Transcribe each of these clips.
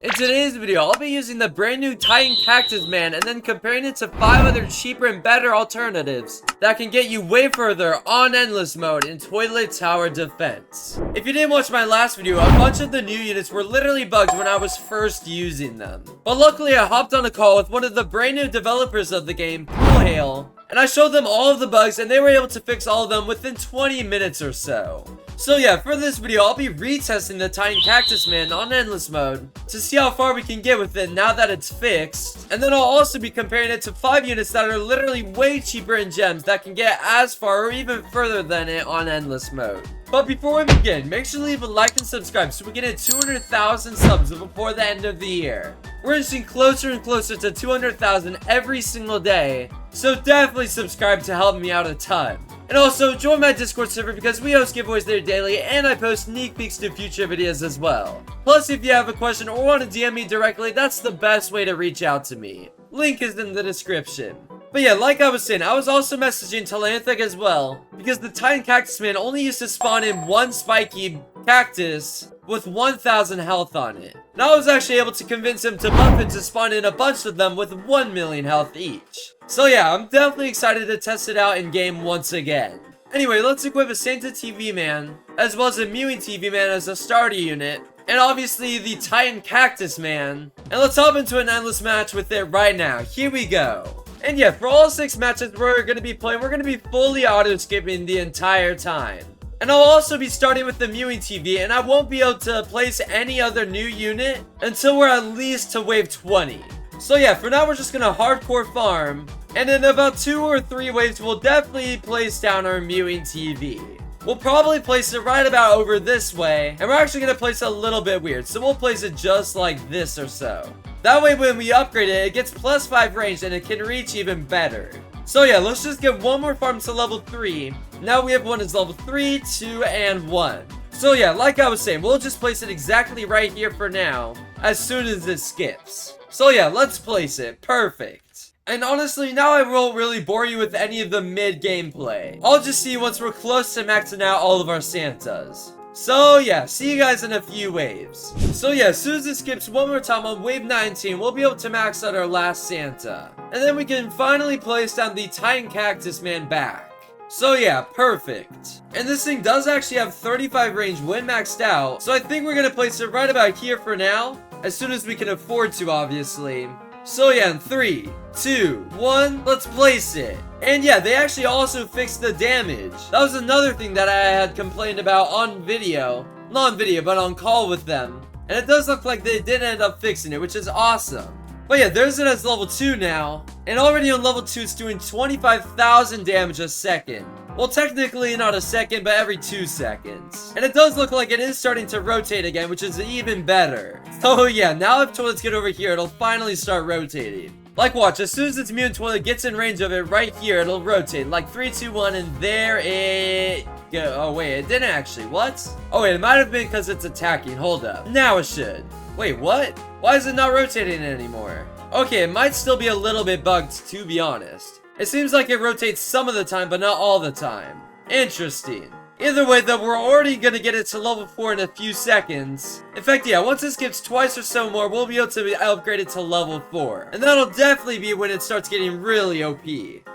In today's video, I'll be using the brand new Titan Cactus Man and then comparing it to 5 other cheaper and better alternatives that can get you way further on endless mode in Toilet Tower Defense. If you didn't watch my last video, a bunch of the new units were literally bugged when I was first using them. But luckily I hopped on a call with one of the brand new developers of the game, Hail, and I showed them all of the bugs and they were able to fix all of them within 20 minutes or so. So yeah, for this video, I'll be retesting the Titan Cactus Man on endless mode to see how far we can get with it now that it's fixed. And then I'll also be comparing it to 5 units that are literally way cheaper in gems that can get as far or even further than it on endless mode. But before we begin, make sure to leave a like and subscribe so we can hit 200,000 subs before the end of the year. We're inching closer and closer to 200,000 every single day, so definitely subscribe to help me out a ton. And also, join my Discord server because we host giveaways there daily and I post sneak peeks to future videos as well. Plus, if you have a question or want to DM me directly, that's the best way to reach out to me. Link is in the description. But yeah, like I was saying, I was also messaging Talanthic as well, because the Titan Cactus Man only used to spawn in one spiky cactus with 1,000 health on it. And I was actually able to convince him to buff it to spawn in a bunch of them with 1 million health each. So yeah, I'm definitely excited to test it out in game once again. Anyway, let's equip a Santa TV Man, as well as a Mewing TV Man as a starter unit, and obviously the Titan Cactus Man. And let's hop into an endless match with it right now. Here we go. And yeah, for all 6 matches we're going to be playing, we're going to be fully auto-skipping the entire time. And I'll also be starting with the Mewing TV, and I won't be able to place any other new unit until we're at least to wave 20. So yeah, for now we're just going to hardcore farm, and in about 2 or 3 waves we'll definitely place down our Mewing TV. We'll probably place it right about over this way, and we're actually going to place it a little bit weird, so we'll place it just like this or so. That way when we upgrade it, it gets plus 5 range and it can reach even better. So yeah, let's just get one more farm to level 3. Now we have one is level 3, 2, and 1. So yeah, like I was saying, we'll just place it exactly right here for now, as soon as it skips. So yeah, let's place it. Perfect. And honestly, now I won't really bore you with any of the mid gameplay. I'll just see you once we're close to maxing out all of our Santas. So yeah, see you guys in a few waves. So yeah, as soon as it skips one more time on wave 19, we'll be able to max out our last Santa. And then we can finally place down the Titan Cactus Man back. So yeah, perfect. And this thing does actually have 35 range when maxed out, so I think we're gonna place it right about here for now, as soon as we can afford to, obviously. So yeah, in 3, 2, 1, let's place it. And yeah, they actually also fixed the damage. That was another thing that I had complained about on video. Not on video, but on call with them. And it does look like they did end up fixing it, which is awesome. But yeah, there's it as level 2 now. And already on level 2, it's doing 25,000 damage a second. Well, technically not a second, but every 2 seconds. And it does look like it is starting to rotate again, which is even better. So yeah, now if toilets get over here, it'll finally start rotating. Like watch, as soon as its mutant toilet gets in range of it right here, it'll rotate. Like 3, 2, 1, and there it go. Oh wait, it didn't actually. What? Oh wait, it might have been because it's attacking. Hold up. Now it should. Wait, what? Why is it not rotating anymore? Okay, it might still be a little bit bugged, to be honest. It seems like it rotates some of the time, but not all the time. Interesting. Either way, though, we're already gonna get it to level 4 in a few seconds. In fact, yeah, once it skips twice or so more, we'll be able to upgrade it to level 4. And that'll definitely be when it starts getting really OP.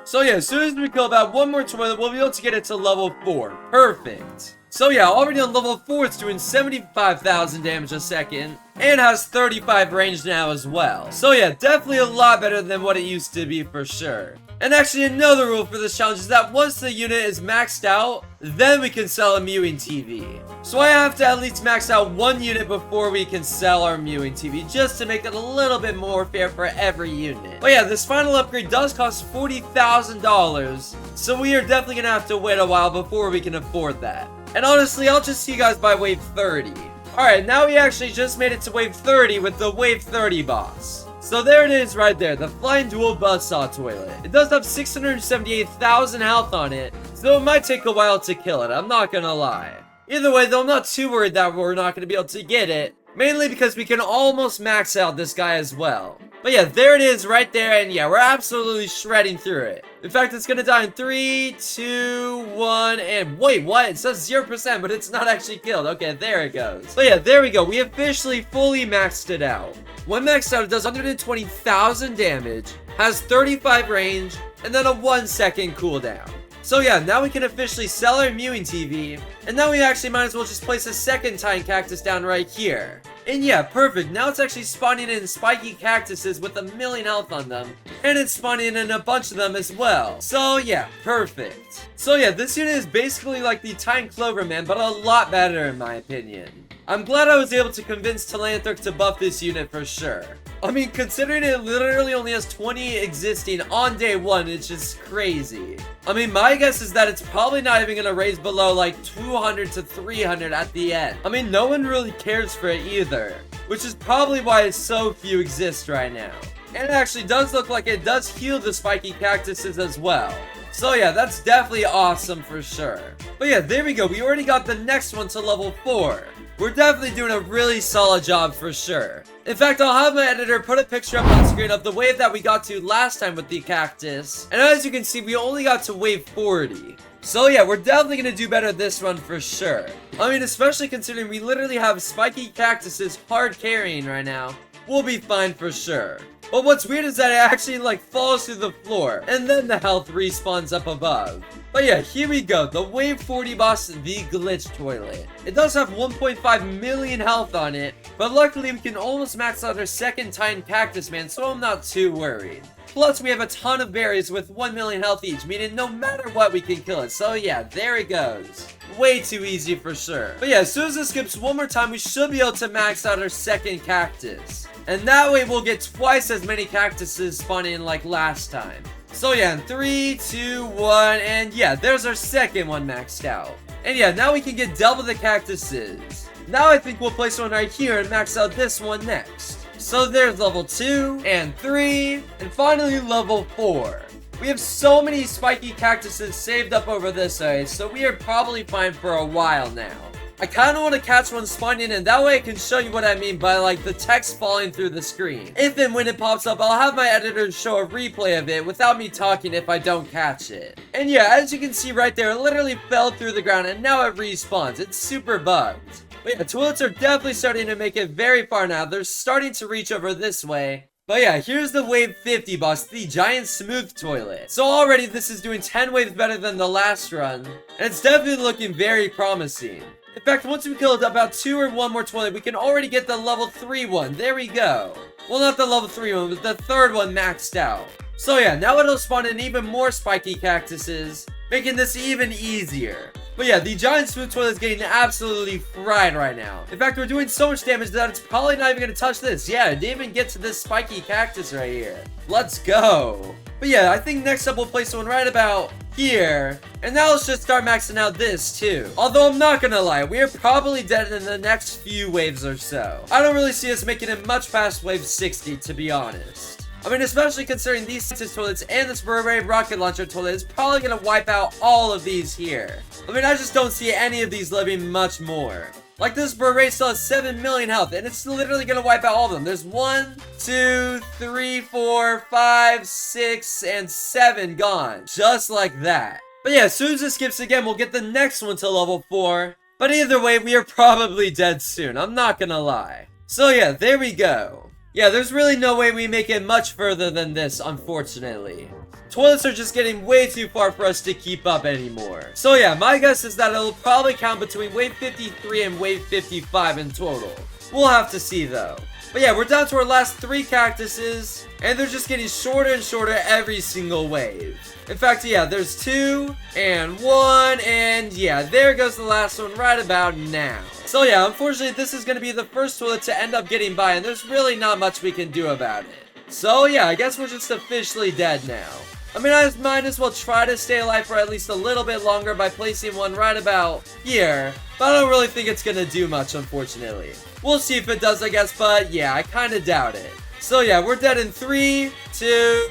So yeah, as soon as we kill about one more toilet, we'll be able to get it to level 4. Perfect. So yeah, already on level 4, it's doing 75,000 damage a second, and has 35 range now as well. So yeah, definitely a lot better than what it used to be for sure. And actually another rule for this challenge is that once the unit is maxed out, then we can sell a Mewing TV. So I have to at least max out 1 unit before we can sell our Mewing TV, just to make it a little bit more fair for every unit. But yeah, this final upgrade does cost $40,000, so we are definitely gonna have to wait a while before we can afford that. And honestly, I'll just see you guys by wave 30. Alright, now we actually just made it to wave 30 with the wave 30 boss. So there it is right there, the Flying Dual Buzzsaw Toilet. It does have 678,000 health on it, so it might take a while to kill it, I'm not gonna lie. Either way, though, I'm not too worried that we're not gonna be able to get it, Mainly because we can almost max out this guy as well. But yeah, there it is right there, and yeah, we're absolutely shredding through it. In fact, it's gonna die in 3, 2, 1, and wait, what? It says 0%, but it's not actually killed. Okay, there it goes. But yeah, there we go. We officially fully maxed it out. When maxed out, it does 120,000 damage, has 35 range, and then a 1-second cooldown. So yeah, now we can officially sell our Mewing TV, and now we actually might as well just place a second Titan Cactus down right here. And yeah, perfect. Now it's actually spawning in spiky cactuses with 1,000,000 health on them, and it's spawning in a bunch of them as well. So yeah, perfect. So yeah, this unit is basically like the Titan Clover Man, but a lot better in my opinion. I'm glad I was able to convince Telanthric to buff this unit for sure. I mean, considering it literally only has 20 existing on day 1, it's just crazy. I mean, my guess is that it's probably not even gonna raise below like 200 to 300 at the end. I mean, no one really cares for it either, which is probably why so few exist right now. And it actually does look like it does heal the spiky cactuses as well. So yeah, that's definitely awesome for sure. But yeah, there we go. We already got the next one to level 4. We're definitely doing a really solid job for sure. In fact, I'll have my editor put a picture up on screen of the wave that we got to last time with the cactus. And as you can see, we only got to wave 40. So yeah, we're definitely going to do better this run for sure. I mean, especially considering we literally have spiky cactuses hard carrying right now. We'll be fine for sure. But what's weird is that it actually like falls through the floor, and then the health respawns up above. But yeah, here we go, the wave 40 boss, the glitch toilet. It does have 1.5 million health on it, but luckily we can almost max out our second Titan Cactus Man, so I'm not too worried. Plus, we have a ton of berries with 1 million health each, meaning no matter what, we can kill it. So yeah, there it goes. Way too easy for sure. But yeah, as soon as it skips one more time, we should be able to max out our second cactus. And that way, we'll get twice as many cactuses spawning like last time. So yeah, in 3, 2, 1, and yeah, there's our second one maxed out. And yeah, now we can get double the cactuses. Now I think we'll place one right here and max out this one next. So there's level 2, and 3, and finally level 4. We have so many spiky cactuses saved up over this way, so we are probably fine for a while now. I kind of want to catch one spawning in, that way I can show you what I mean by like the text falling through the screen. If and when it pops up, I'll have my editor show a replay of it without me talking if I don't catch it. And yeah, as you can see right there, it literally fell through the ground and now it respawns. It's super bugged. But yeah, toilets are definitely starting to make it very far now. They're starting to reach over this way. But yeah, here's the wave 50 boss, the giant smooth toilet. So already this is doing 10 waves better than the last run, and it's definitely looking very promising. In fact, once we kill about 2 or 1 more toilet, we can already get the level 3 one. There we go. Well, not the level 3 one, but the third one maxed out. So yeah, now it'll spawn in even more spiky cactuses, making this even easier. But yeah, the giant smooth toilet is getting absolutely fried right now. In fact, we're doing so much damage that it's probably not even going to touch this. Yeah, it didn't even get to this spiky cactus right here. Let's go. But yeah, I think next up we'll place one right about here. And now let's just start maxing out this too. Although I'm not gonna lie, we are probably dead in the next few waves or so. I don't really see us making it much past wave 60, to be honest. I mean, especially considering these toilets and this Beret rocket launcher toilet is probably gonna wipe out all of these here. I mean, I just don't see any of these living much more. Like, this Beret still has 7 million health, and it's literally gonna wipe out all of them. There's 1, 2, 3, 4, 5, 6, and 7 gone. Just like that. But yeah, as soon as it skips again, we'll get the next one to level 4. But either way, we are probably dead soon. I'm not gonna lie. So yeah, there we go. Yeah, there's really no way we make it much further than this, unfortunately. Toilets are just getting way too far for us to keep up anymore. So yeah, my guess is that it'll probably count between wave 53 and wave 55 in total. We'll have to see though. But yeah, we're down to our last 3 cactuses, and they're just getting shorter and shorter every single wave. In fact, yeah, there's 2, and 1, and yeah, there goes the last one right about now. So yeah, unfortunately, this is going to be the first toilet to end up getting by, and there's really not much we can do about it. So yeah, I guess we're just officially dead now. I mean, I might as well try to stay alive for at least a little bit longer by placing one right about here, but I don't really think it's gonna do much, unfortunately. We'll see if it does, I guess, but yeah, I kinda doubt it. So yeah, we're dead in 3, 2,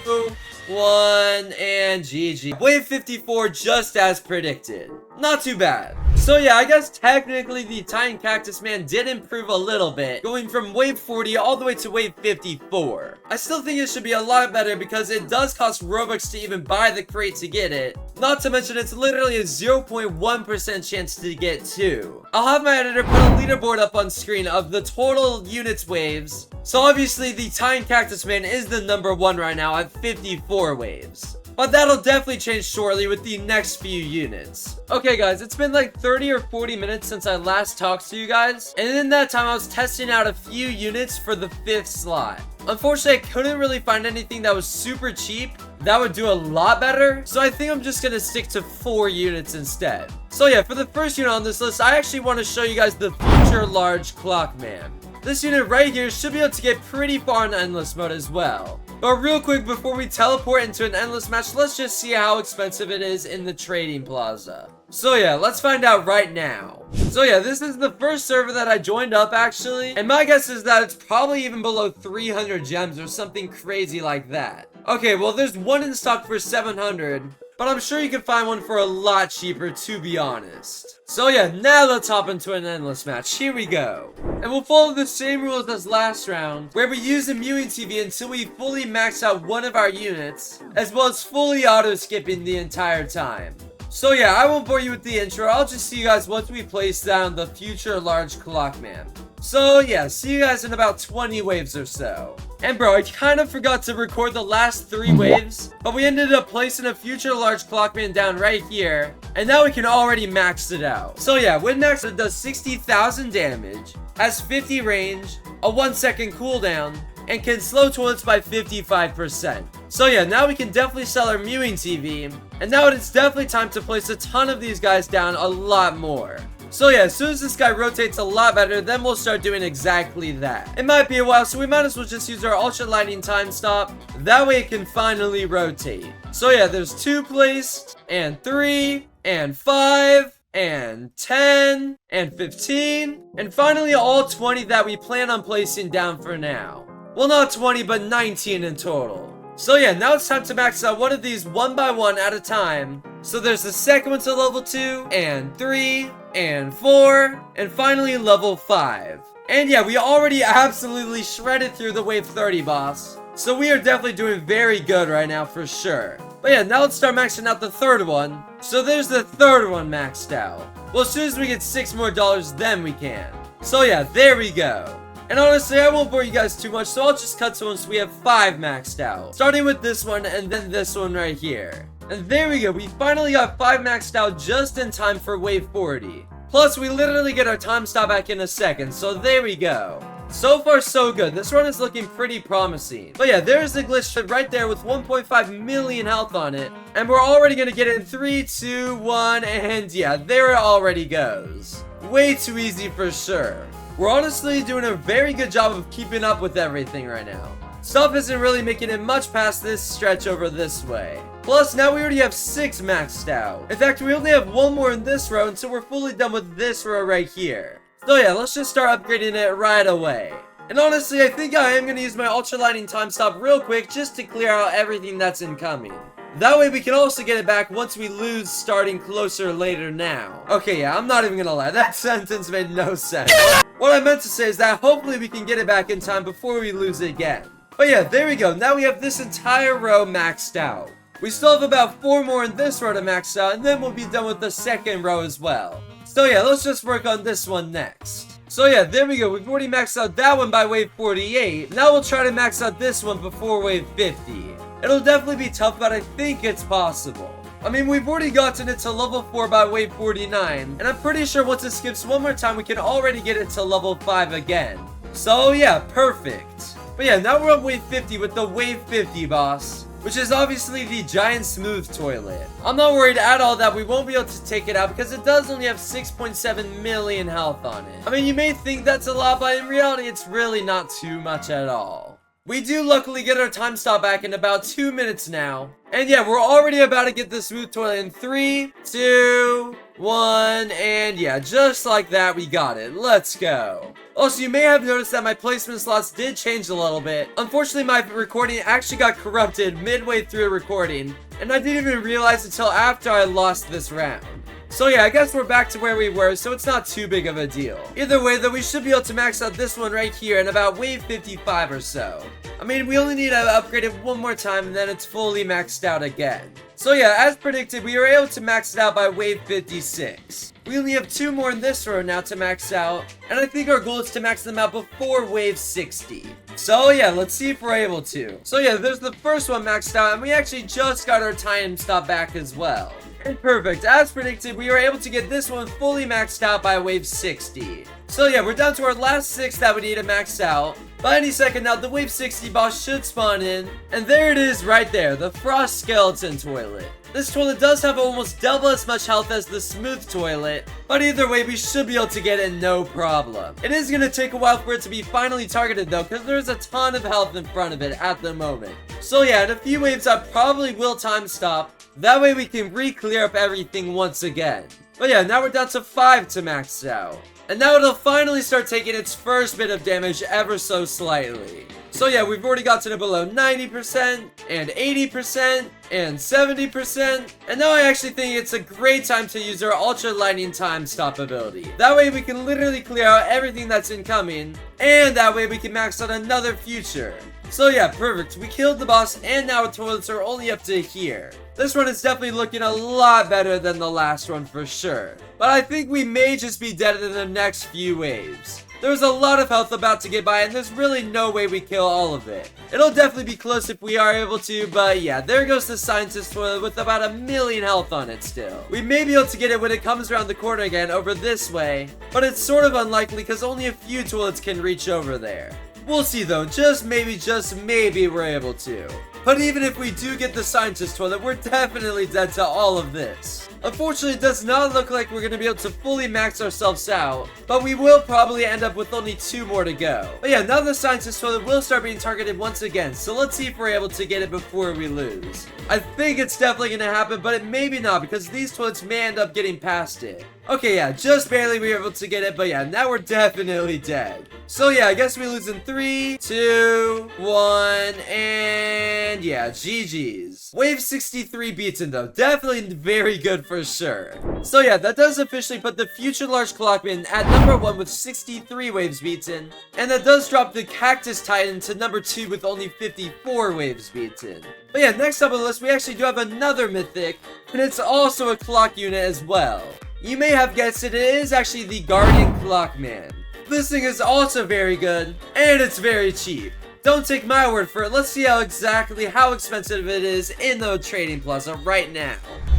1, and GG. Wave 54 just as predicted. Not too bad. So yeah, I guess technically the Titan Cactus Man did improve a little bit, going from wave 40 all the way to wave 54. I still think it should be a lot better because it does cost Robux to even buy the crate to get it. Not to mention it's literally a 0.1% chance to get 2. I'll have my editor put a leaderboard up on screen of the total units waves. So obviously the Titan Cactus Man is the #1 right now at 54 waves. But that'll definitely change shortly with the next few units. Okay guys, it's been like 30 or 40 minutes since I last talked to you guys. And in that time I was testing out a few units for the 5th slot. Unfortunately, I couldn't really find anything that was super cheap that would do a lot better. So I think I'm just gonna stick to 4 units instead. So yeah, for the first unit on this list, I actually want to show you guys the future large Clockman. This unit right here should be able to get pretty far in endless mode as well. But real quick, before we teleport into an endless match, let's just see how expensive it is in the trading plaza. So yeah, let's find out right now. So yeah, this is the first server that I joined up actually, and my guess is that it's probably even below 300 gems or something crazy like that. Okay, well there's one in stock for 700, but I'm sure you can find one for a lot cheaper, to be honest. So yeah, now let's hop into an endless match. Here we go. And we'll follow the same rules as last round, where we use the Mewing TV until we fully max out one of our units, as well as fully auto-skipping the entire time. So yeah, I won't bore you with the intro. I'll just see you guys once we place down the future large Clockman. So yeah, see you guys in about 20 waves or so. And bro, I kind of forgot to record the last 3 waves, but we ended up placing a future large Clockman down right here, and now we can already max it out. So yeah, when maxed it does 60,000 damage, has 50 range, a 1-second cooldown, and can slow toilets by 55%. So yeah, now we can definitely sell our Mewing TV, and now it's definitely time to place a ton of these guys down a lot more. So yeah, as soon as this guy rotates a lot better, then we'll start doing exactly that. It might be a while, so we might as well just use our ultra lightning time stop. That way it can finally rotate. So yeah, there's 2 placed, and 3, and 5, and 10, and 15, and finally all 20 that we plan on placing down for now. Well, not 20, but 19 in total. So yeah, now it's time to max out one of these one by one at a time. So there's the second one to level 2, and 3, and 4, and finally level 5. And yeah, we already absolutely shredded through the wave 30 boss. So we are definitely doing very good right now for sure. But yeah, now let's start maxing out the 3rd one. So there's the 3rd one maxed out. Well, as soon as we get $6 more, then we can. So yeah, there we go. And honestly, I won't bore you guys too much, so I'll just cut to once we have 5 maxed out. Starting with this one, and then this one right here. And there we go, we finally got 5 maxed out just in time for wave 40. Plus, we literally get our time stop back in a second, so there we go. So far, so good. This run is looking pretty promising. But yeah, there's the glitch right there with 1.5 million health on it. And we're already gonna get it in 3, 2, 1, and yeah, there it already goes. Way too easy for sure. We're honestly doing a very good job of keeping up with everything right now. Stuff isn't really making it much past this stretch over this way. Plus, now we already have 6 maxed out. In fact, we only have 1 more in this row until we're fully done with this row right here. So yeah, let's just start upgrading it right away. And honestly, I think I am going to use my ultra lightning time stop real quick just to clear out everything that's incoming. That way we can also get it back once we lose starting closer later now. Okay, yeah, I'm not even gonna lie, that sentence made no sense. What I meant to say is that hopefully we can get it back in time before we lose it again. But yeah, there we go, now we have this entire row maxed out. We still have about 4 more in this row to max out, and then we'll be done with the second row as well. So yeah, let's just work on this one next. So yeah, there we go, we've already maxed out that one by wave 48. Now we'll try to max out this one before wave 50. It'll definitely be tough, but I think it's possible. I mean, we've already gotten it to level 4 by wave 49, and I'm pretty sure once it skips one more time, we can already get it to level 5 again. So yeah, perfect. But yeah, now we're on wave 50 with the wave 50 boss, which is obviously the giant smooth toilet. I'm not worried at all that we won't be able to take it out because it does only have 6.7 million health on it. I mean, you may think that's a lot, but in reality, it's really not too much at all. We do luckily get our time stop back in about 2 minutes now. And yeah, we're already about to get the smooth toilet in 3, 2, 1, and yeah, just like that, we got it. Let's go. Also, you may have noticed that my placement slots did change a little bit. Unfortunately, my recording actually got corrupted midway through recording, and I didn't even realize until after I lost this round. So yeah, I guess we're back to where we were, so it's not too big of a deal. Either way though, we should be able to max out this one right here in about wave 55 or so. I mean, we only need to upgrade it one more time and then it's fully maxed out again. So yeah, as predicted, we were able to max it out by wave 56. We only have 2 more in this row now to max out, and I think our goal is to max them out before wave 60. So yeah, let's see if we're able to. So yeah, there's the first one maxed out, and we actually just got our time stop back as well. And perfect, as predicted, we were able to get this one fully maxed out by wave 60. So yeah, we're down to our last 6 that we need to max out. By any second now, the wave 60 boss should spawn in, and there it is right there, the Frost Skeleton Toilet. This toilet does have almost double as much health as the Smooth Toilet, but either way, we should be able to get it no problem. It is going to take a while for it to be finally targeted though, because there's a ton of health in front of it at the moment. So yeah, in a few waves I probably will time stop, that way we can re-clear up everything once again. But yeah, now we're down to 5 to max out. And now it'll finally start taking its first bit of damage ever so slightly. So yeah, we've already gotten it below 90%, and 80%, and 70%, and now I actually think it's a great time to use our Ultra Lightning Time Stop ability. That way we can literally clear out everything that's incoming, and that way we can max out another future. So yeah, perfect. We killed the boss, and now our toilets are only up to here. This one is definitely looking a lot better than the last one for sure. But I think we may just be dead in the next few waves. There's a lot of health about to get by, and there's really no way we kill all of it. It'll definitely be close if we are able to, but yeah, there goes the Scientist Toilet with about 1,000,000 health on it still. We may be able to get it when it comes around the corner again over this way, but it's sort of unlikely because only a few toilets can reach over there. We'll see though, just maybe we're able to. But even if we do get the Scientist Toilet, we're definitely dead to all of this. Unfortunately, it does not look like we're going to be able to fully max ourselves out, but we will probably end up with only 2 more to go. But yeah, now the Scientist Toilet will start being targeted once again, so let's see if we're able to get it before we lose. I think it's definitely going to happen, but it maybe not, because these toilets may end up getting past it. Okay, yeah, just barely we were able to get it, but yeah, now we're definitely dead. So yeah, I guess we lose in 3, 2, 1, and yeah, GG's. Wave 63 beaten though, definitely very good for sure. So yeah, that does officially put the future large Clockman at number 1 with 63 waves beaten, and that does drop the Cactus Titan to number 2 with only 54 waves beaten. But yeah, next up on the list, we actually do have another mythic, and it's also a clock unit as well. You may have guessed it is actually the Guardian Clockman. This thing is also very good, and it's very cheap. Don't take my word for it, let's see how expensive it is in the Trading Plaza right now.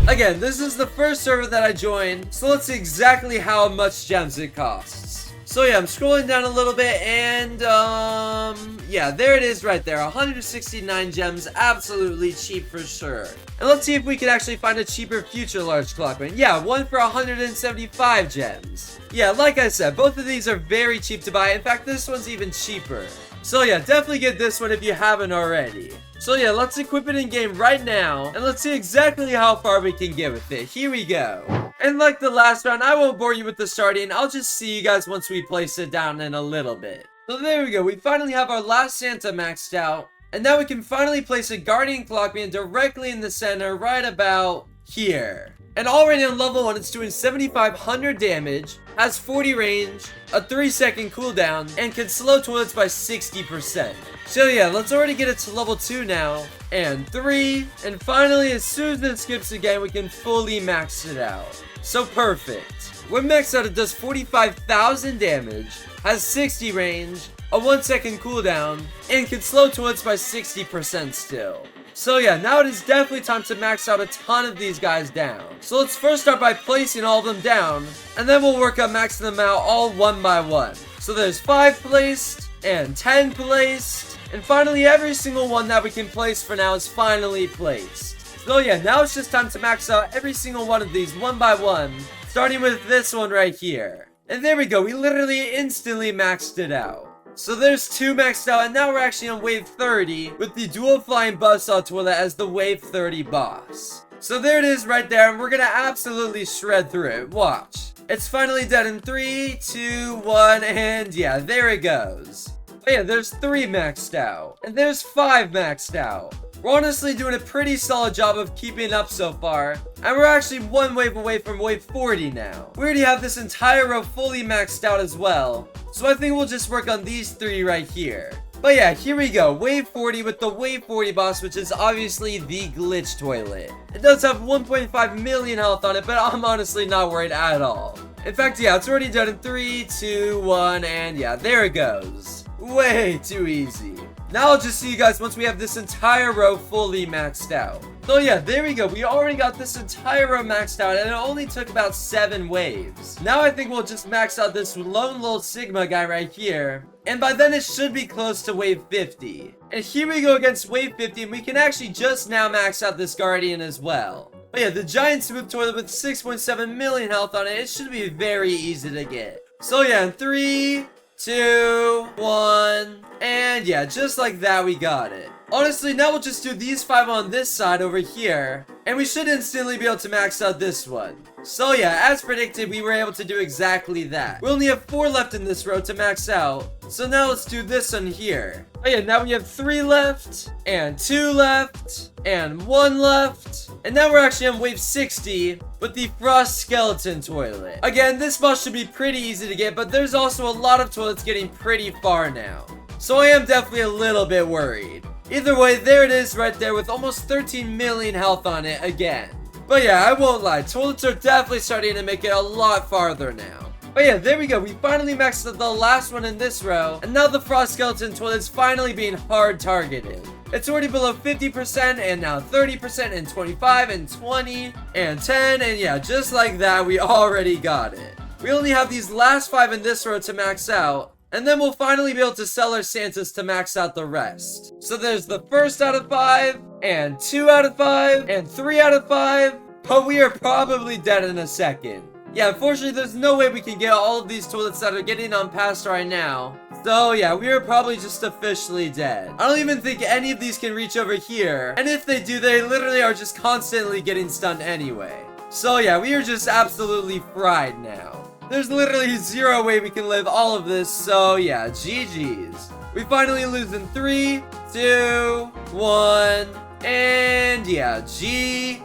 Again, this is the first server that I joined, so let's see exactly how much gems it costs. So yeah, I'm scrolling down a little bit, and yeah, there it is right there, 169 gems, absolutely cheap for sure. And let's see if we can actually find a cheaper future large Clockman. Yeah, one for 175 gems. Yeah, like I said, both of these are very cheap to buy. In fact, this one's even cheaper. So yeah, definitely get this one if you haven't already. So yeah, let's equip it in game right now, and let's see exactly how far we can get with it. Here we go. And like the last round, I won't bore you with the starting. I'll just see you guys once we place it down in a little bit. So there we go, we finally have our last Santa maxed out. And now we can finally place a Guardian Clockman directly in the center right about here. And already on level 1, it's doing 7,500 damage, has 40 range, a 3-second cooldown, and can slow toilets by 60%. So yeah, let's already get it to level 2 now, and 3, and finally as soon as it skips again, we can fully max it out. So perfect. When maxed out, it does 45,000 damage, has 60 range, a 1-second cooldown, and can slow toilets by 60% still. So yeah, now it is definitely time to max out a ton of these guys down. So let's first start by placing all of them down, and then we'll work on maxing them out all one by one. So there's 5 placed, and 10 placed, and finally every single one that we can place for now is finally placed. So yeah, now it's just time to max out every single one of these one by one, starting with this one right here. And there we go, we literally instantly maxed it out. So there's 2 maxed out, and now we're actually on wave 30 with the dual flying buzzsaw toilet as the wave 30 boss. So there it is right there, and we're gonna absolutely shred through it. Watch. It's finally dead in 3, 2, 1, and yeah, there it goes. But yeah, there's 3 maxed out, and there's 5 maxed out. We're honestly doing a pretty solid job of keeping up so far, and we're actually one wave away from wave 40 now. We already have this entire row fully maxed out as well, so I think we'll just work on these 3 right here. But yeah, here we go, wave 40 with the wave 40 boss, which is obviously the glitch toilet. It does have 1.5 million health on it, but I'm honestly not worried at all. In fact, yeah, it's already done in 3, 2, 1, and yeah, there it goes. Way too easy. Now I'll just see you guys once we have this entire row fully maxed out. So yeah, there we go. We already got this entire row maxed out, and it only took about 7 waves. Now I think we'll just max out this lone little Sigma guy right here, and by then it should be close to wave 50. And here we go against wave 50, and we can actually just now max out this Guardian as well. But yeah, the giant smooth toilet with 6.7 million health on it, it should be very easy to get. So yeah, in 3, 2, 1, and yeah, just like that, we got it. Honestly, now we'll just do these 5 on this side over here, and we should instantly be able to max out this one. So yeah, as predicted, we were able to do exactly that. We only have 4 left in this row to max out, so now let's do this one here. Oh yeah, now we have 3 left, and 2 left, and 1 left, and now we're actually on wave 60 with the Frost Skeleton toilet. Again, this boss should be pretty easy to get, but there's also a lot of toilets getting pretty far now, so I am definitely a little bit worried. Either way, there it is right there with almost 13 million health on it again. But yeah, I won't lie, toilets are definitely starting to make it a lot farther now. But yeah, there we go, we finally maxed out the last one in this row, and now the Frost Skeleton toilet is finally being hard targeted. It's already below 50%, and now 30%, and 25, and 20, and 10, and yeah, just like that, we already got it. We only have these last 5 in this row to max out, and then we'll finally be able to sell our Santas to max out the rest. So there's the first out of 5, and 2 out of 5, and 3 out of 5, but we are probably dead in a second. Yeah, unfortunately, there's no way we can get all of these toilets that are getting on past right now. So yeah, we are probably just officially dead. I don't even think any of these can reach over here, and if they do, they literally are just constantly getting stunned anyway. So yeah, we are just absolutely fried now. There's literally 0 way we can live all of this, so yeah, GG's. We finally lose in 3, 2, 1, and yeah, GG's.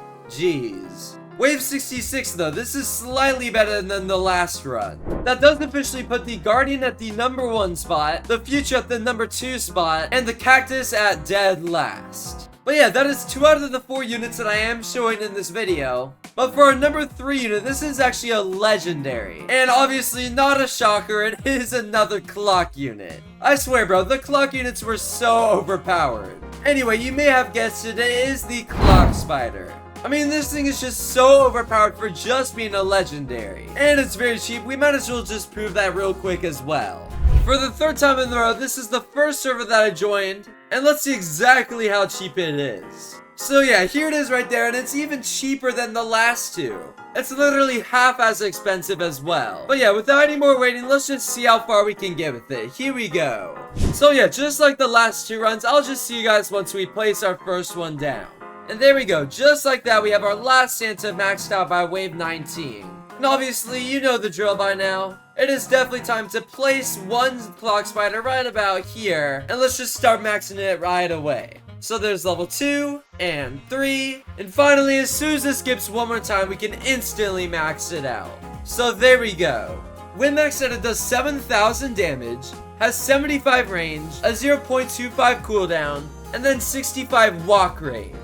Wave 66 though, this is slightly better than the last run. That does officially put the Guardian at the number 1 spot, the Future at the number 2 spot, and the Cactus at dead last. But yeah, that is 2 out of the 4 units that I am showing in this video. But for our number 3 unit, this is actually a legendary. And obviously not a shocker, it is another clock unit. I swear bro, the clock units were so overpowered. Anyway, you may have guessed it is the Clock Spider. I mean, this thing is just so overpowered for just being a legendary. And it's very cheap, we might as well just prove that real quick as well. For the 3rd time in a row, this is the first server that I joined, and let's see exactly how cheap it is. So yeah, here it is right there, and it's even cheaper than the last 2. It's literally half as expensive as well. But yeah, without any more waiting, let's just see how far we can get with it. Here we go. So yeah, just like the last 2 runs, I'll just see you guys once we place our first one down. And there we go, just like that, we have our last Santa maxed out by wave 19. And obviously, you know the drill by now. It is definitely time to place one Clock Spider right about here, and let's just start maxing it right away. So there's level 2, and 3, and finally, as soon as this skips one more time, we can instantly max it out. So there we go. When maxed out, it does 7,000 damage, has 75 range, a 0.25 cooldown, and then 65 walk range.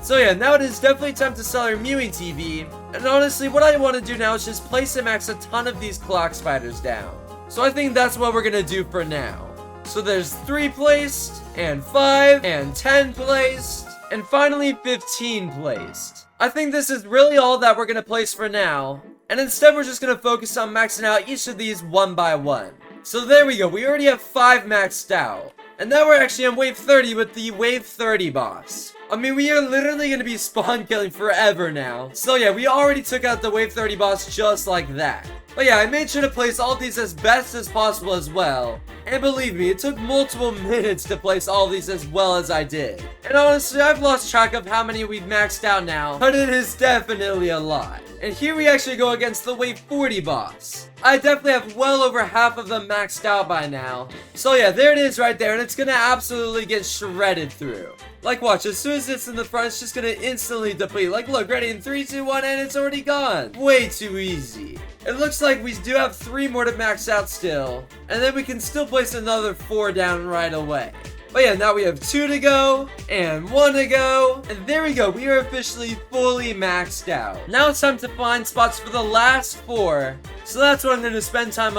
So yeah, now it is definitely time to sell our Mewing TV, and honestly, what I want to do now is just place and max a ton of these Clock Spiders down. So I think that's what we're gonna do for now. So there's 3 placed, and 5, and 10 placed, and finally 15 placed. I think this is really all that we're gonna place for now, and instead we're just gonna focus on maxing out each of these one by one. So there we go, we already have 5 maxed out. And now we're actually on wave 30 with the wave 30 boss. I mean, we are literally going to be spawn killing forever now. So yeah, we already took out the wave 30 boss just like that. But yeah, I made sure to place all these as best as possible as well. And believe me, it took multiple minutes to place all these as well as I did. And honestly, I've lost track of how many we've maxed out now, but it is definitely a lot. And here we actually go against the wave 40 boss. I definitely have well over half of them maxed out by now. So yeah, there it is right there, and it's gonna absolutely get shredded through. Like watch, as soon resist in the front, it's just gonna instantly deplete. Like, look, ready in 3, 2, 1, and it's already gone. Way too easy. It looks like we do have 3 more to max out still, and then we can still place another 4 down right away. But yeah, now we have 2 to go, and 1 to go, and there we go. We are officially fully maxed out. Now it's time to find spots for the last 4. So that's what I'm going to spend time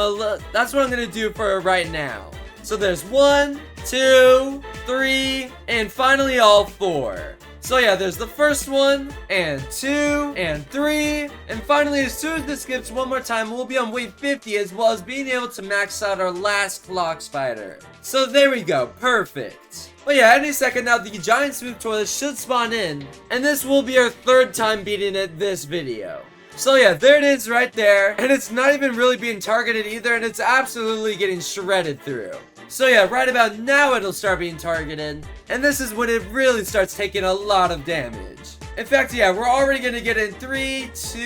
that's what I'm going to do for right now. So there's 1, 2, 3, and finally all 4. So yeah, there's the first one, and 2, and 3, and finally as soon as this skips one more time, we'll be on wave 50 as well as being able to max out our last clock spider. So there we go, perfect. But yeah, any second now the giant smooth toilet should spawn in, and this will be our 3rd time beating it this video. So yeah, there it is right there, and it's not even really being targeted either, and it's absolutely getting shredded through. So yeah, right about now it'll start being targeted, and this is when it really starts taking a lot of damage. In fact, yeah, we're already gonna get in 3, 2,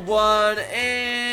1, and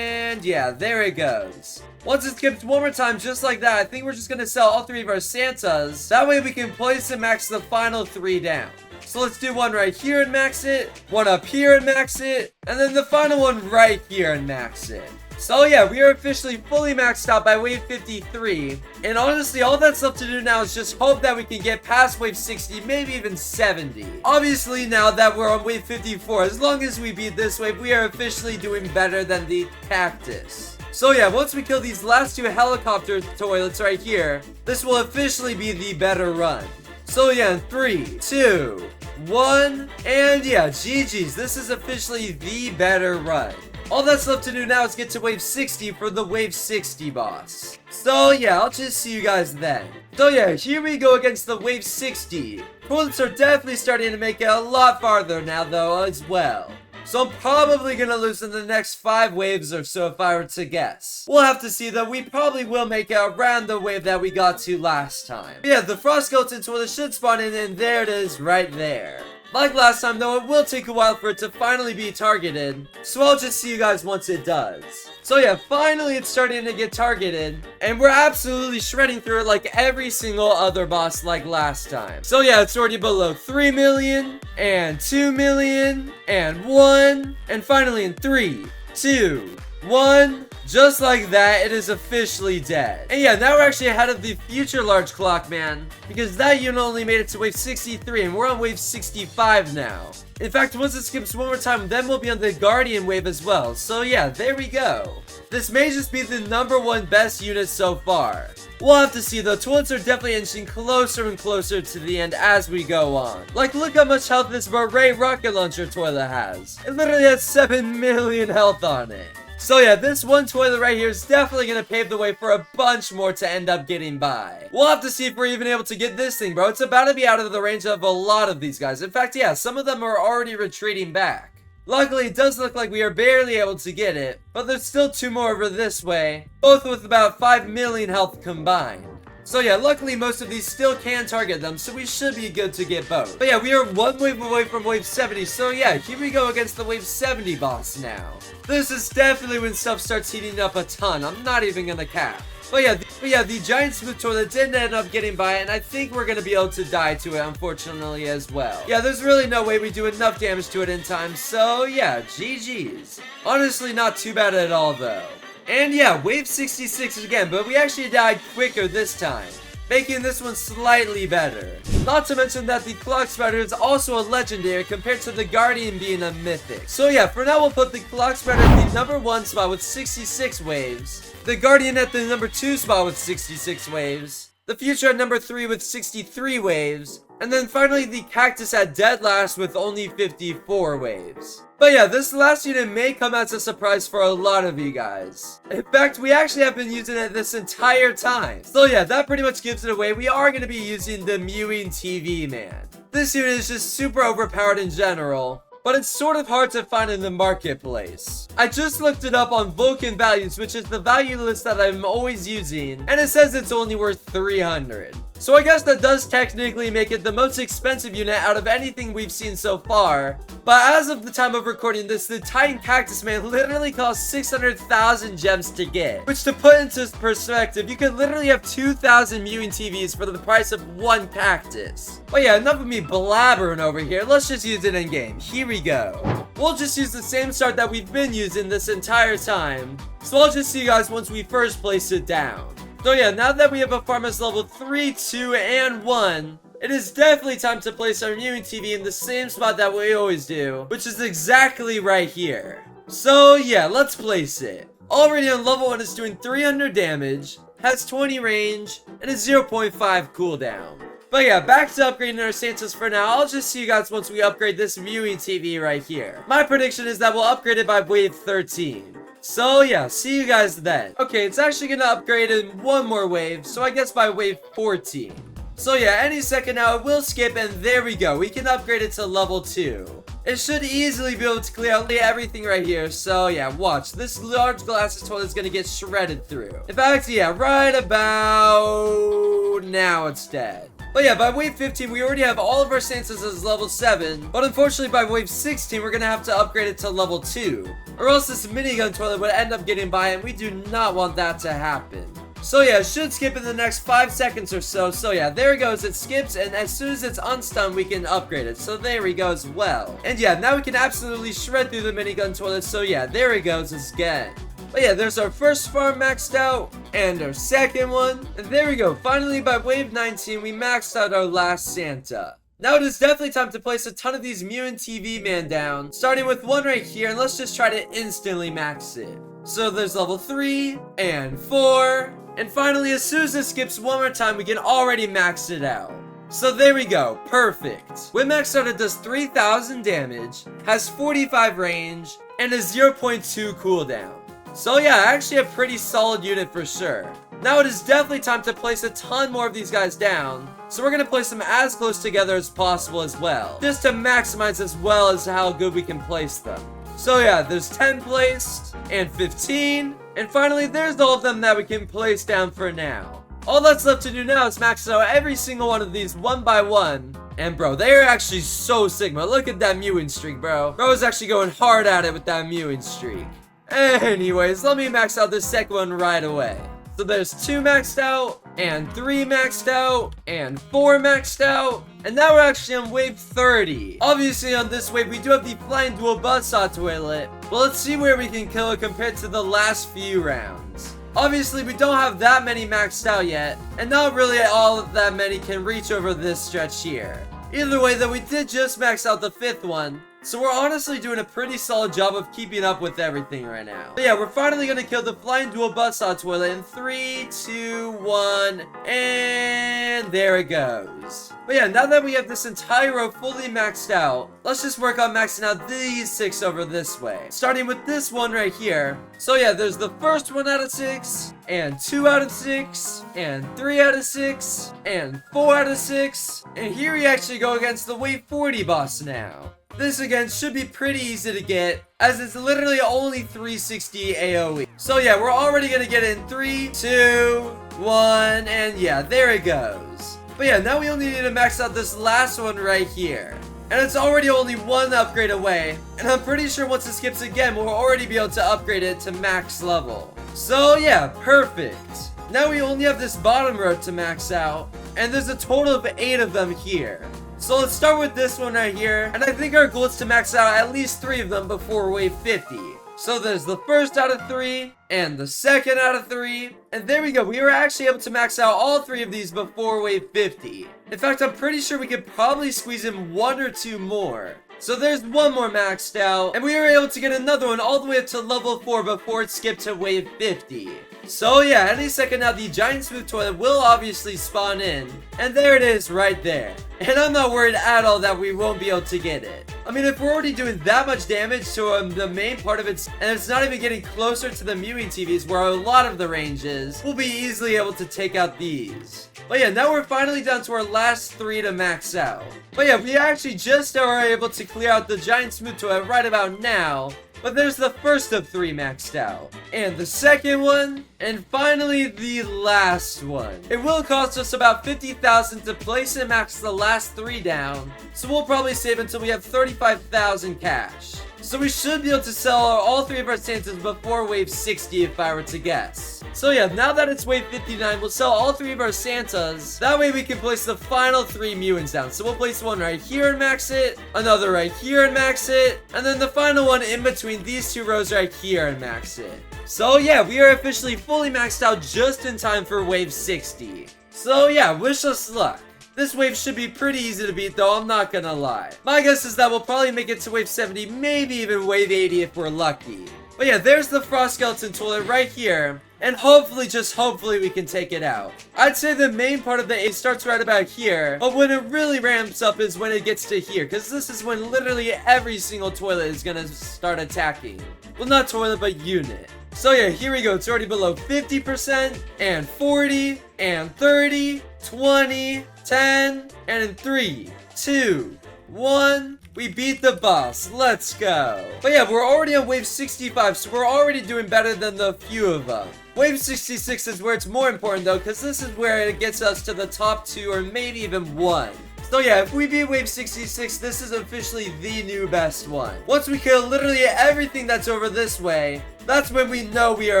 yeah, there it goes. Once it skips one more time just like that, I think we're just gonna sell all 3 of our Santas. That way we can place and max the final 3 down. So let's do one right here and max it, one up here and max it, and then the final one right here and max it. So yeah, we are officially fully maxed out by wave 53, and honestly all that's left to do now is just hope that we can get past wave 60, maybe even 70. Obviously now that we're on wave 54, as long as we beat this wave, we are officially doing better than the cactus. So yeah, once we kill these last 2 helicopter toilets right here, this will officially be the better run. So yeah, in 3, 2, 1, and yeah, GG's, this is officially the better run. All that's left to do now is get to wave 60 for the wave 60 boss. So yeah, I'll just see you guys then. So yeah, here we go against the wave 60. Toilets are definitely starting to make it a lot farther now though as well. So I'm probably gonna lose in the next 5 waves or so if I were to guess. We'll have to see though, we probably will make it around the wave that we got to last time. But yeah, the frost skeleton toilet should spawn in, and there it is right there. Like last time though, it will take a while for it to finally be targeted, so I'll just see you guys once it does. So yeah, finally it's starting to get targeted, and we're absolutely shredding through it like every single other boss like last time. So yeah, it's already below 3 million, and 2 million, and 1, and finally in 3, 2, 1, just like that, it is officially dead. And yeah, now we're actually ahead of the future large Clockman, because that unit only made it to wave 63, and we're on wave 65 now. In fact, once it skips one more time, then we'll be on the Guardian wave as well. So yeah, there we go. This may just be the #1 best unit so far. We'll have to see though, toilets are definitely inching closer and closer to the end as we go on. Like, look how much health this Beret rocket launcher toilet has. It literally has 7 million health on it. So yeah, this one toilet right here is definitely gonna pave the way for a bunch more to end up getting by. We'll have to see if we're even able to get this thing, bro. It's about to be out of the range of a lot of these guys. In fact, yeah, some of them are already retreating back. Luckily, it does look like we are barely able to get it, but there's still 2 more over this way, both with about 5 million health combined. So yeah, luckily most of these still can target them, so we should be good to get both. But yeah, we are 1 wave away from wave 70, so yeah, here we go against the wave 70 boss now. This is definitely when stuff starts heating up a ton, I'm not even gonna cap. But yeah, the giant smooth toilet did end up getting by, and I think we're gonna be able to die to it, unfortunately, as well. Yeah, there's really no way we do enough damage to it in time, so yeah, GG's. Honestly, not too bad at all, though. And yeah, wave 66 again, but we actually died quicker this time, making this one slightly better. Not to mention that the clock spider is also a legendary compared to the guardian being a mythic. So yeah, for now we'll put the clock spider at the #1 spot with 66 waves, the guardian at the #2 spot with 66 waves, the future at #3 with 63 waves, and then finally the cactus at dead last with only 54 waves. But yeah, this last unit may come as a surprise for a lot of you guys. In fact, we actually have been using it this entire time. So yeah, that pretty much gives it away. We are going to be using the Mewing TV Man. This unit is just super overpowered in general, but it's sort of hard to find in the marketplace. I just looked it up on Vulcan Values, which is the value list that I'm always using, and it says it's only worth 300. So I guess that does technically make it the most expensive unit out of anything we've seen so far. But as of the time of recording this, the Titan Cactus Man literally costs 600,000 gems to get. Which, to put into perspective, you could literally have 2,000 Mewing TVs for the price of one cactus. But yeah, enough of me blabbering over here. Let's just use it in game. Here we go. We'll just use the same start that we've been using this entire time. So I'll just see you guys once we first place it down. So yeah, now that we have a farm as level 3, 2, and 1, it is definitely time to place our Mewing TV in the same spot that we always do, which is exactly right here. So yeah, let's place it. Already on level 1, it's doing 300 damage, has 20 range, and a 0.5 cooldown. But yeah, back to upgrading our Santas for now. I'll just see you guys once we upgrade this Mewing TV right here. My prediction is that we'll upgrade it by wave 13. So yeah, see you guys then. Okay, it's actually gonna upgrade in one more wave, so I guess by wave 14. So yeah, any second now it will skip, and there we go. We can upgrade it to level 2. It should easily be able to clear out everything right here. So yeah, watch. This large glass toilet is gonna get shredded through. In fact, yeah, right about now it's dead. But yeah, by wave 15, we already have all of our Santas as level 7. But unfortunately, by wave 16, we're going to have to upgrade it to level 2. Or else this minigun toilet would end up getting by, and we do not want that to happen. So yeah, it should skip in the next 5 seconds or so. So yeah, there it goes. It skips, and as soon as it's unstunned, we can upgrade it. So there we go as well. And yeah, now we can absolutely shred through the minigun toilet. So yeah, there it goes again. But yeah, there's our first farm maxed out, and our second one. And there we go. Finally, by wave 19, we maxed out our last Santa. Now it is definitely time to place a ton of these Mewing TV Man down, starting with one right here, and let's just try to instantly max it. So there's level 3, and 4, and finally, as soon as it skips one more time, we can already max it out. So there we go, perfect. When maxed out, it does 3,000 damage, has 45 range, and a 0.2 cooldown. So yeah, actually a pretty solid unit for sure. Now it is definitely time to place a ton more of these guys down. So we're going to place them as close together as possible as well, just to maximize as well as how good we can place them. So yeah, there's 10 placed, and 15, and finally there's all of them that we can place down for now. All that's left to do now is max out every single one of these one by one. And bro, they are actually so Sigma. Look at that Mewing streak, bro. Bro is actually going hard at it with that Mewing streak. Anyways, let me max out this second one right away. So there's 2 maxed out, and 3 maxed out, and 4 maxed out, and now we're actually on wave 30. Obviously on this wave we do have the flying dual buzzsaw toilet, but let's see where we can kill it compared to the last few rounds. Obviously we don't have that many maxed out yet, and not really all of that many can reach over this stretch here. Either way though, we did just max out the 5th one, so we're honestly doing a pretty solid job of keeping up with everything right now. But yeah, we're finally gonna kill the flying dual buzzsaw toilet in 3, 2, 1, and there it goes. But yeah, now that we have this entire row fully maxed out, let's just work on maxing out these 6 over this way. Starting with this one right here. So yeah, there's the first 1 out of 6, and 2 out of 6, and 3 out of 6, and 4 out of 6, and here we actually go against the wave 40 boss now. This again should be pretty easy to get, as it's literally only 360 AoE. So yeah, we're already gonna get it in 3, 2, 1, and yeah, there it goes. But yeah, now we only need to max out this last one right here. And it's already only 1 upgrade away, and I'm pretty sure once it skips again, we'll already be able to upgrade it to max level. So yeah, perfect. Now we only have this bottom row to max out, and there's a total of 8 of them here. So let's start with this one right here, and I think our goal is to max out at least 3 of them before wave 50. So there's the first out of 3, and the second out of 3, and there we go. We were actually able to max out all 3 of these before wave 50. In fact, I'm pretty sure we could probably squeeze in 1 or 2 more. So there's 1 more maxed out, and we were able to get another one all the way up to level 4 before it skipped to wave 50. So yeah, any second now the giant smooth toilet will obviously spawn in, and there it is right there. And I'm not worried at all that we won't be able to get it. I mean, if we're already doing that much damage to the main part of it, and it's not even getting closer to the Mewing TVs where a lot of the range is, we'll be easily able to take out these. But yeah, now we're finally down to our last 3 to max out. But yeah, we actually just are able to clear out the giant smooth toilet right about now. But there's the first of 3 maxed out, and the second one, And finally, the last one. It will cost us about 50,000 to place and max the last 3 down, so we'll probably save until we have 35,000 cash. So we should be able to sell all 3 of our Santas before wave 60 if I were to guess. So yeah, now that it's wave 59, we'll sell all 3 of our Santas. That way we can place the final 3 Mewings down. So we'll place one right here and max it, another right here and max it, and then the final one in between these 2 rows right here and max it. So yeah, we are officially fully maxed out just in time for wave 60. So yeah, wish us luck. This wave should be pretty easy to beat though, I'm not gonna lie. My guess is that we'll probably make it to wave 70, maybe even wave 80 if we're lucky. But yeah, there's the Frost Skeleton toilet right here. And hopefully, just hopefully, we can take it out. I'd say the main part of the A starts right about here. But when it really ramps up is when it gets to here. Because this is when literally every single toilet is going to start attacking. Well, not toilet, but unit. So yeah, here we go. It's already below 50%. And 40. And 30. 20. 10. And in 3, 2, 1... we beat the boss. Let's go. But yeah, we're already on wave 65, so we're already doing better than the few of them. Wave 66 is where it's more important though, because this is where it gets us to the top 2 or maybe even 1. So yeah, if we beat wave 66, this is officially the new best one. Once we kill literally everything that's over this way, that's when we know we are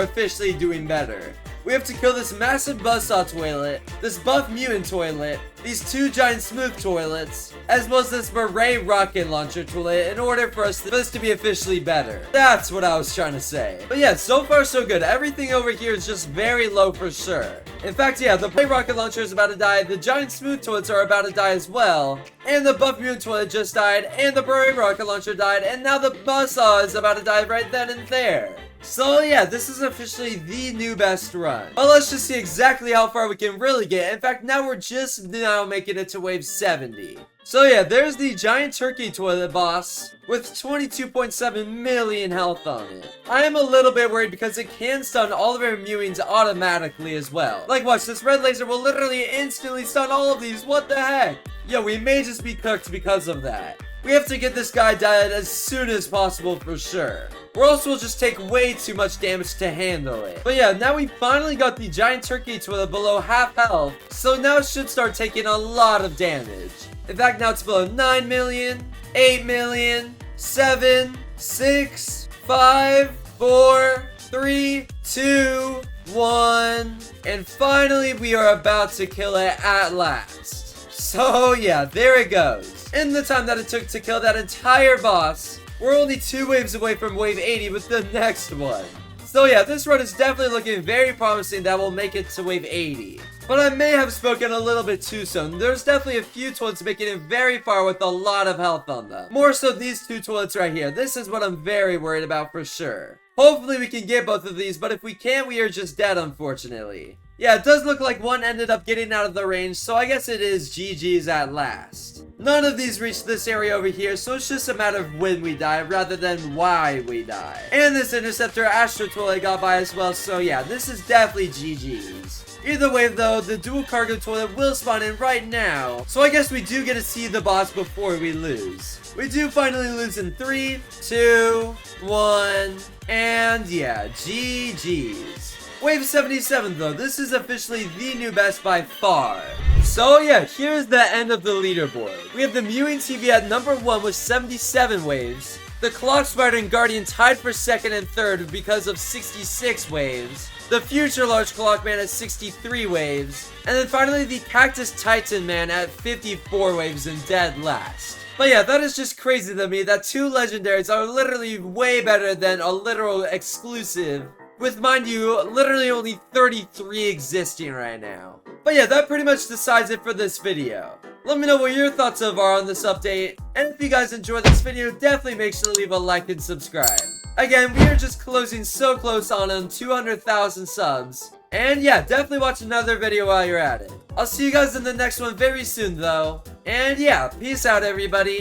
officially doing better. We have to kill this massive buzzsaw toilet, this buff mutant toilet, these 2 giant smooth toilets, as well as this beret rocket launcher toilet in order for this to be officially better. That's what I was trying to say. But yeah, so far so good. Everything over here is just very low for sure. In fact, yeah, the beret rocket launcher is about to die, the giant smooth toilets are about to die as well, and the buff mutant toilet just died, and the beret rocket launcher died, and now the buzzsaw is about to die right then and there. So yeah, this is officially the new best run. But let's just see exactly how far we can really get. In fact, now we're just now making it to wave 70. So yeah, there's the giant turkey toilet boss with 22.7 million health on it. I am a little bit worried because it can stun all of our Mewings automatically as well. Like watch, this red laser will literally instantly stun all of these. What the heck? Yeah, we may just be cooked because of that. We have to get this guy dead as soon as possible for sure. Or else we'll just take way too much damage to handle it. But yeah, now we finally got the giant turkey toilet below half health. So now it should start taking a lot of damage. In fact, now it's below 9 million, 8 million, 7, 6, 5, 4, 3, 2, 1. And finally, we are about to kill it at last. So yeah, there it goes. In the time that it took to kill that entire boss, we're only 2 waves away from wave 80 with the next one. So yeah, this run is definitely looking very promising that we'll make it to wave 80. But I may have spoken a little bit too soon. There's definitely a few toilets making it very far with a lot of health on them. More so these 2 toilets right here. This is what I'm very worried about for sure. Hopefully we can get both of these, but if we can't, we are just dead unfortunately. Yeah, it does look like one ended up getting out of the range, so I guess it is GG's at last. None of these reached this area over here, so it's just a matter of when we die rather than why we die. And this interceptor Astro toilet got by as well, so yeah, this is definitely GG's. Either way though, the dual cargo toilet will spawn in right now, so I guess we do get to see the boss before we lose. We do finally lose in 3, 2, 1, and yeah, GG's. Wave 77 though, this is officially the new best by far. So yeah, here's the end of the leaderboard. We have the Mewing TV at number 1 with 77 waves. The Clock Spider and Guardian tied for 2nd and 3rd because of 66 waves. The Future Large Clockman at 63 waves. And then finally the Cactus Titan Man at 54 waves and dead last. But yeah, that is just crazy to me that 2 legendaries are literally way better than a literal exclusive. With, mind you, literally only 33 existing right now. But yeah, that pretty much decides it for this video. Let me know what your thoughts are on this update. And if you guys enjoyed this video, definitely make sure to leave a like and subscribe. Again, we are just closing so close on 200,000 subs. And yeah, definitely watch another video while you're at it. I'll see you guys in the next one very soon though. And yeah, peace out everybody.